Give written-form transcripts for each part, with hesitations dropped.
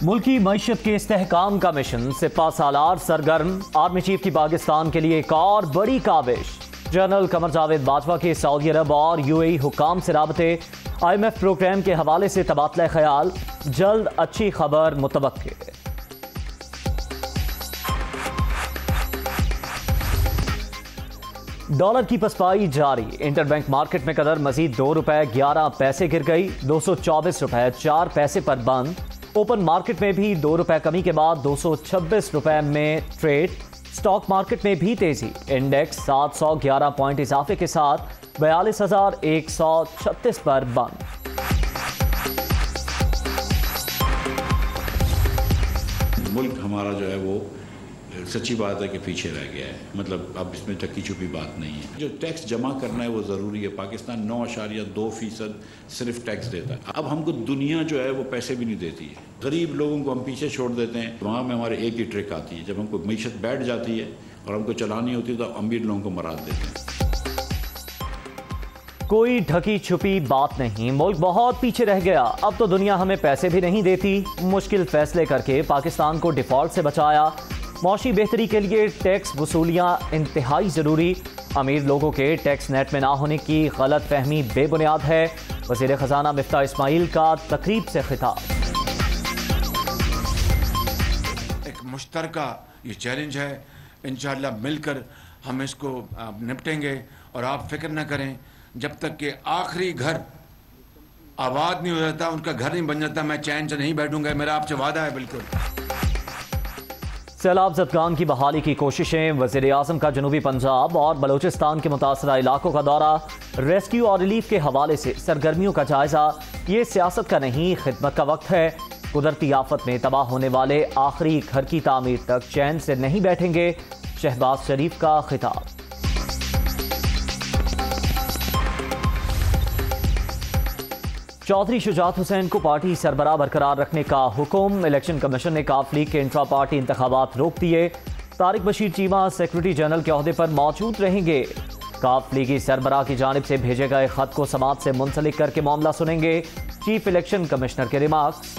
मुल्की मईशत के इस्तेहकाम का मिशन सिपा सालार सरगर्म। आर्मी चीफ की पाकिस्तान के लिए एक और बड़ी काविश। जनरल कमर जावेद बाजवा के सऊदी अरब और यूएई हुकाम से राबते। IMF प्रोग्राम के हवाले से तबादला ख्याल। जल्द अच्छी खबर मुतवक्के। डॉलर की पसपाई जारी। इंटरबैंक मार्केट में कदर मजीद ₹2.11 गिर गई। 224 रुपए 4 पैसे पर बंद। ओपन मार्केट में भी ₹2 कमी के बाद 226 रुपए में ट्रेड। स्टॉक मार्केट में भी तेजी। इंडेक्स 711 पॉइंट इजाफे के साथ 42,136 पर बंद। मुल्क हमारा जो है वो सच्ची बात है कि पीछे रह गया है। मतलब अब इसमें टक्की छुपी बात नहीं है। जो टैक्स जमा करना है वो ज़रूरी है। पाकिस्तान 9.2% सिर्फ टैक्स देता है। अब हमको दुनिया जो है वो पैसे भी नहीं देती है। गरीब लोगों को हम पीछे छोड़ देते हैं। वहाँ में हमारे एक ही ट्रिक आती है, जब हमको मीशत बैठ जाती है और हमको चलानी होती है तो अमीर लोगों को मरा देते हैं। कोई ढकी छुपी बात नहीं। मुल्क बहुत पीछे रह गया। अब तो दुनिया हमें पैसे भी नहीं देती। मुश्किल फैसले करके पाकिस्तान को डिफॉल्ट से बचाया। मौशी बेहतरी के लिए टैक्स वसूलियाँ इंतहाई ज़रूरी। अमीर लोगों के टैक्स नेट में ना होने की गलत फहमी बेबुनियाद है। वज़ीर ख़जाना मिफ्ता इस्माइल का तकरीब से खिताब। एक मुश्तरका ये चैलेंज है। इंशाअल्लाह मिलकर हम इसको निपटेंगे। और आप फिक्र न करें, जब तक कि आखिरी घर आबाद नहीं हो जाता, उनका घर नहीं बन जाता, मैं चैन से नहीं बैठूंगा। मेरा आपसे वादा है। बिल्कुल। सैलाब ज़दगान की बहाली की कोशिशें। वज़ीर आज़म का जनूबी पंजाब और बलूचिस्तान के मुतासरा इलाकों का दौरा। रेस्क्यू और रिलीफ के हवाले से सरगर्मियों का जायजा। ये सियासत का नहीं, खिदमत का वक्त है। कुदरती आफत में तबाह होने वाले आखिरी घर की तामीर तक चैन से नहीं बैठेंगे। शहबाज शरीफ का खिताब। चौधरी शुजात हुसैन को पार्टी सरबराह बरकरार रखने का हुक्म। इलेक्शन कमीशन ने काफ लीग के इंट्रा पार्टी इंतखाबात रोक दिए। तारिक बशीर चीमा सेक्रेटरी जनरल के ओहदे पर मौजूद रहेंगे। काफ लीगी सरबराह की जानिब से भेजे गए खत को समात से मुंसलिक करके मामला सुनेंगे। चीफ इलेक्शन कमिश्नर के रिमार्क्स।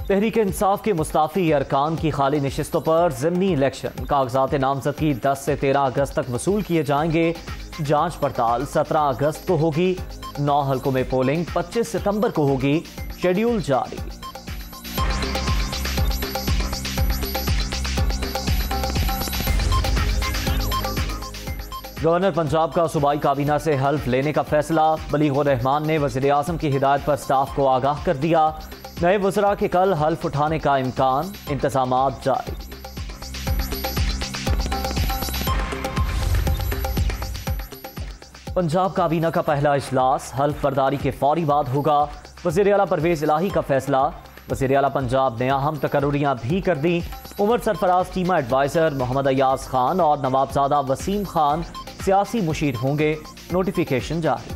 तहरीक इंसाफ के मुस्ताफी अरकान की खाली नशिस्तों पर ज़िमनी इलेक्शन। कागजात नामजदगी 10 से 13 अगस्त तक वसूल किए जाएंगे। जांच पड़ताल 17 अगस्त को होगी। 9 हल्कों में पोलिंग 25 सितंबर को होगी। शेड्यूल जारी। गवर्नर पंजाब का सूबाई काबीना से हल्फ लेने का फैसला। बलीगुर रहमान ने वज़ीर आज़म की हिदायत पर स्टाफ को आगाह कर दिया। नए वज़रा के कल हल्फ उठाने का इम्कान। इंतज़ामात जारी। पंजाब काबीना का पहला इजलास हल्फ बर्दारी के फौरी बाद होगा। वज़ीर आला परवेज़ इलाही का फैसला। वज़ीर आला पंजाब ने अहम तकर्रुरियाँ भी कर दी। उमर सरफराज टीमा एडवाइज़र, मोहम्मद अयाज खान और नवाबजादा वसीम खान सियासी मुशीर होंगे। नोटिफिकेशन जारी।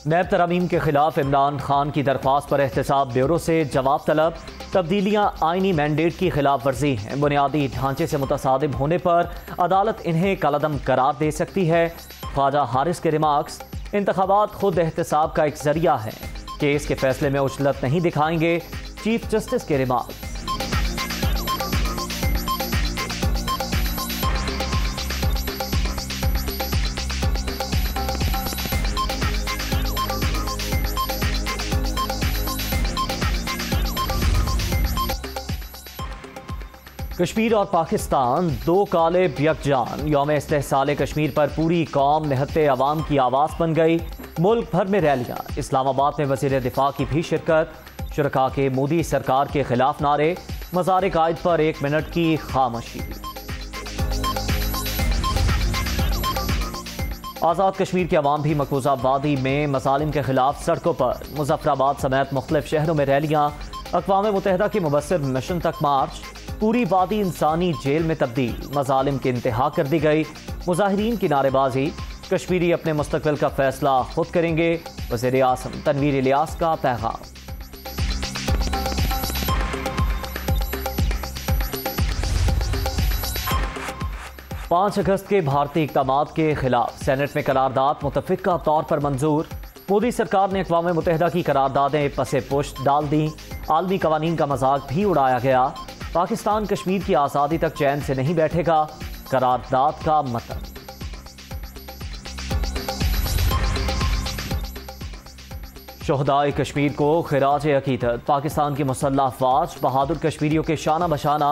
नैब तरमीम के खिलाफ इमरान खान की दरख्वास्त पर एहतसाब ब्यूरो से जवाब तलब। तब्दीलियाँ आईनी मैंडेट की खिलाफ वर्जी हैं। बुनियादी ढांचे से मुतसादिम होने पर अदालत इन्हें कलअदम करार दे सकती है। ख्वाजा हारिस के रिमार्क्स। इंतखाबात खुद एहतसाब का एक जरिया है। केस के फैसले में उछलत नहीं दिखाएंगे। चीफ जस्टिस के रिमार्क्स। कश्मीर और पाकिस्तान दो कालिब यकजान। यौम इस्तेहसाल कश्मीर पर पूरी कौम निहत्ते अवाम की आवाज़ बन गई। मुल्क भर में रैलियाँ। इस्लामाबाद में वज़ीर दिफा की भी शिरकत। शुरका के मोदी सरकार के खिलाफ नारे। मज़ार कायद पर 1 मिनट की खामोशी। आज़ाद कश्मीर के अवाम भी मकबूजा वादी में मसालिम के खिलाफ सड़कों पर। मुजफ्फराबाद समेत मुख्तलिफ शहरों में रैलियाँ। अक़वाम मुत्तहिदा के मुबस्सिर मिशन तक मार्च। पूरी वादी इंसानी जेल में तब्दील। मजालिम की इंतहा कर दी गई। मुजाहिरीन की नारेबाजी। कश्मीरी अपने मुस्तकबिल का फैसला खुद करेंगे। वज़ीर आज़म तनवीर इलियास का पैगाम। 5 अगस्त के भारतीय इक़दामात के खिलाफ सेनेट में करारदाद मुतफ़िक़ा तौर पर मंजूर। मोदी सरकार ने अक़वाम मुत्तहिदा की करारदादें पसे पुश्त डाल दी। आलमी कवानीन का मजाक भी उड़ाया गया। पाकिस्तान कश्मीर की आज़ादी तक चैन से नहीं बैठेगा, करारदाद का मतन। शोहदाए कश्मीर को खिराज अकीदत। पाकिस्तान की मुसल्लह अफ़वाज बहादुर कश्मीरियों के शाना बशाना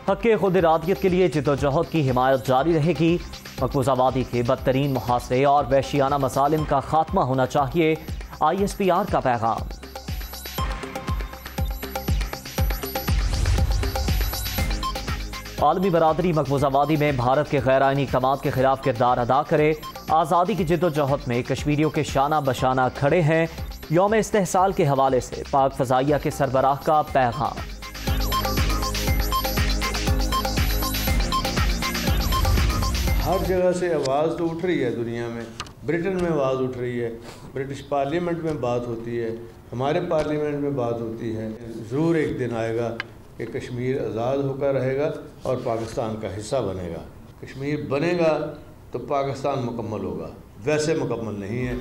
हक़ खुद इरादियत के लिए जिद्दोजहद की हिमायत जारी रहेगी। मकबूजा वादी के बदतरीन मुहासरे और वहशियाना मसालिम का खात्मा होना चाहिए, ISPR का पैगाम। आलमी बरादरी मकबूजा वादी में भारत के गैर आइनी इक़दामात के खिलाफ किरदार अदा करे। आज़ादी की जिद्दोजहद में कश्मीरियों के शाना बशाना खड़े हैं। यौम इस्तेहसाल के हवाले से पाक फ़ज़ाइया के सरबराह का पैगाम। हर जगह से आवाज़ तो उठ रही है दुनिया में। ब्रिटेन में आवाज़ उठ रही है, ब्रिटिश पार्लियामेंट में बात होती है, हमारे पार्लियामेंट में बात होती है। ज़रूर एक दिन आएगा कि कश्मीर आज़ाद होकर रहेगा और पाकिस्तान का हिस्सा बनेगा। कश्मीर बनेगा तो पाकिस्तान मुकम्मल होगा, वैसे मुकम्मल नहीं है।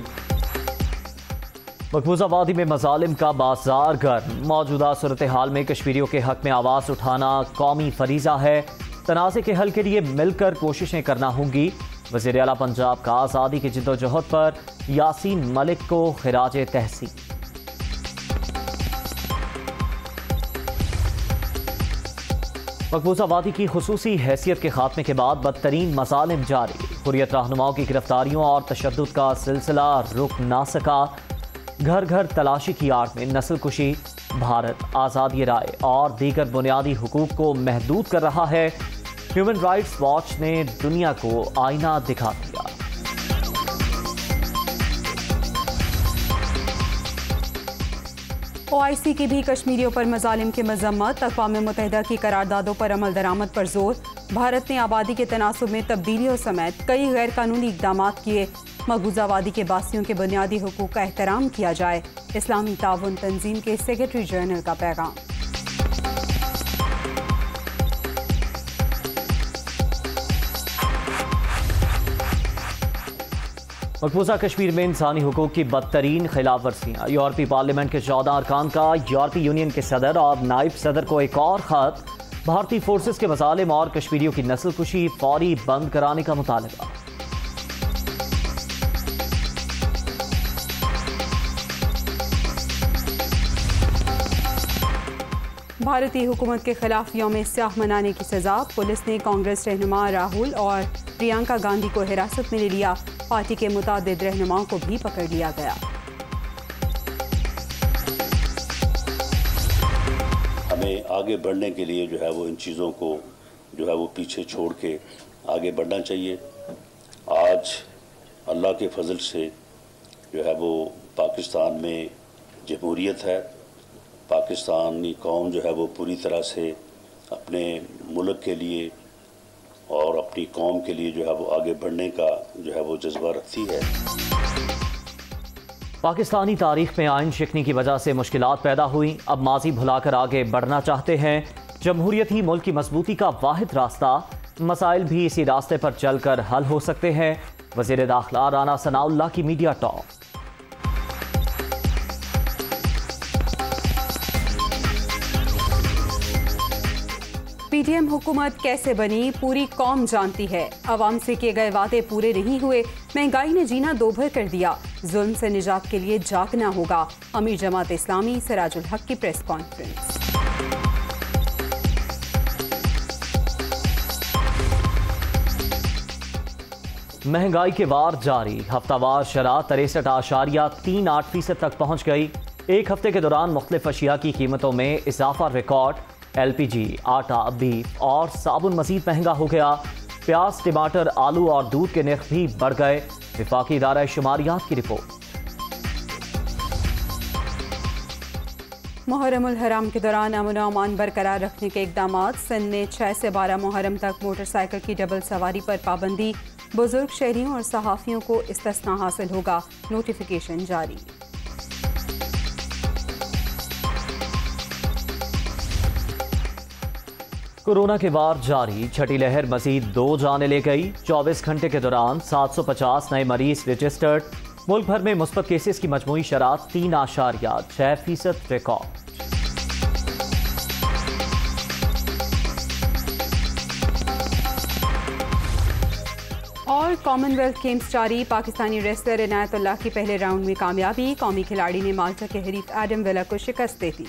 मकबूजा वादी में मजालिम का बाजार गर्म। मौजूदा सूरत हाल में कश्मीरियों के हक़ में आवाज़ उठाना कौमी फरीज़ा है। तनाज़े के हल के लिए मिलकर कोशिशें करना होंगी। वज़ीर आला पंजाब का आज़ादी की जिद्दोजहद पर यासीन मलिक को खिराज तहसीन। मकबूजा वादी की खुसूसी हैसियत के खात्मे के बाद बदतरीन मसालिम जारी। हुर्रियत रहनुमाओं की गिरफ्तारियों और तशद्दुद का सिलसिला रुक ना सका। घर घर तलाशी की आड़ में नस्ल कुशी। भारत आज़ादी राय और दीगर बुनियादी हुकूक को महदूद कर रहा है। ह्यूमन राइट्स वॉच ने दुनिया को आईना दिखा दिया। OIC की भी कश्मीरियों पर मजालिम की मजम्मत। अक़वाम मुत्तहिदा की करारदादों पर अमल दरामद पर जोर। भारत ने आबादी के तनासुब में तब्दीलियों समेत कई गैर कानूनी इक़दामात किए। मकबूजा वादी के बासियों के बुनियादी हुकूक का एहतराम किया जाए। इस्लामी ताउन तंजीम के सेक्रेटरी जनरल का पैगाम। मकबूजा कश्मीर में इंसानी हुकूक की बदतरीन खिलाफ वर्जियाँ। यूरोपीय पार्लियामेंट के 14 अरकान का यूरोपीय यूनियन के सदर और नायब सदर को एक और खत। भारतीय फोर्सेस के मसालिम और कश्मीरियों की नस्ल कुशी फौरी बंद कराने का मुतालबा। भारतीय हुकूमत के खिलाफ यौम स्याह मनाने की सजा। पुलिस ने कांग्रेस रहनुमा राहुल और प्रियंका गांधी को हिरासत में ले लिया। पार्टी के मुतादिद रहनुमाओं को भी पकड़ लिया गया। हमें आगे बढ़ने के लिए जो है वो इन चीज़ों को जो है वो पीछे छोड़ के आगे बढ़ना चाहिए। आज अल्लाह के फजल से जो है वो पाकिस्तान में जमहूरियत है। पाकिस्तानी कौम जो है वो पूरी तरह से अपने मुल्क के लिए और अपनी कौम के लिए जो है वो आगे बढ़ने का जो है वो जज्बा रखती है। पाकिस्तानी तारीख में आइन शिकनी की वजह से मुश्किलात पैदा हुई। अब माजी भुलाकर आगे बढ़ना चाहते हैं। जमहूरियत ही मुल्क की मजबूती का वाहिद रास्ता। मसाइल भी इसी रास्ते पर चलकर हल हो सकते हैं। वज़ीर दाखिला राना सनाउल्लाह की मीडिया टॉक। PTM हुकूमत कैसे बनी पूरी कौम जानती है। अवाम से किए गए वादे पूरे नहीं हुए। महंगाई ने जीना दोभर कर दिया। जुल्म से निजात के लिए जागना होगा। अमीर जमात इस्लामी सिराजुल हक की प्रेस कॉन्फ्रेंस। महंगाई के वार जारी। हफ्तावार शरह 63.38% तक पहुँच गई। एक हफ्ते के दौरान मुख्तलिफ अशिया की कीमतों में इजाफा रिकॉर्ड। LPG, आटा, बीफ और साबुन मजीद महंगा हो गया। प्याज, टमाटर, आलू और दूध के नर्ख भी बढ़ गए। विफाकी इदारा शुमारियात की रिपोर्ट। मुहर्रमुल हराम के दौरान अमन अमान बरकरार रखने के इकदाम। सिंध में 6 से 12 मुहर्रम तक मोटरसाइकिल की डबल सवारी पर पाबंदी। बुजुर्ग शहरियों और सहाफ़ियों को इस्तिस्ना हासिल होगा। नोटिफिकेशन जारी। कोरोना के वार जारी, छठी लहर मजीद 2 जाने ले गई। 24 घंटे के दौरान 750 नए मरीज रजिस्टर्ड। मुल्क भर में मुस्बत केसेस की मजमूई शरात 3.6% रिकॉर्ड। और कॉमनवेल्थ गेम्स जारी, पाकिस्तानी रेसलर इनायतुल्लाह की पहले राउंड में कामयाबी। कौमी खिलाड़ी ने माल्टा के हरीफ एडम वेला को शिकस्त दे दी।